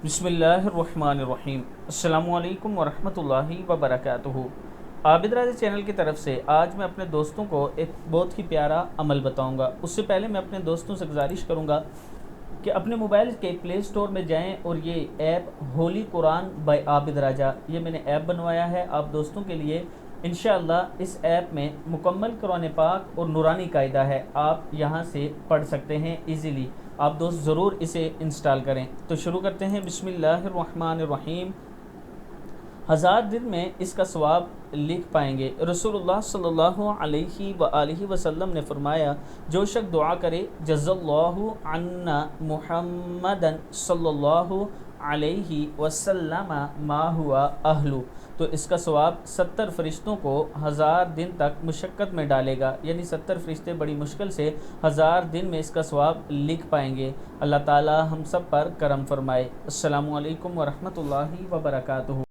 बिस्मिल्लाहिर्रहमानिर्रहीम। अस्सलामु अलैकुम वरहमतुल्लाहि वबरकातुहू। आबिद राज़ी चैनल की तरफ से आज मैं अपने दोस्तों को एक बहुत ही प्यारा अमल बताऊंगा। उससे पहले मैं अपने दोस्तों से गुजारिश करूंगा कि अपने मोबाइल के प्ले स्टोर में जाएं और ये ऐप होली कुरान बाय आबिद राजा, ये मैंने ऐप बनवाया है आप दोस्तों के लिए। इंशाअल्लाह इस ऐप में मुकम्मल कुरान पाक और नूरानी कायदा है, आप यहाँ से पढ़ सकते हैं इजीली। आप दोस्त ज़रूर इसे इंस्टॉल करें। तो शुरू करते हैं। बिस्मिल्लाहिर्रहमानिर्रहीम। 1000 दिन में इसका सवाब लिख पाएंगे। रसूलुल्लाह सल्लल्लाहु अलैहि व आलिहि वसल्लम ने फरमाया, जो शख्स दुआ करे जज़ल्लाहु अन्ना मुहम्मदन सल्लल्लाहु अलैहि वसल्लम मा हुआ अहलु, तो इसका सवाब 70 फरिश्तों को 1000 दिन तक मुशक्क़त में डालेगा। यानी 70 फरिश्ते बड़ी मुश्किल से 1000 दिन में इसका सवाब लिख पाएंगे। अल्लाह ताला हम सब पर करम फरमाए। अस्सलामु अलैकुम वरहमतुल्लाहि वबरकातुहू।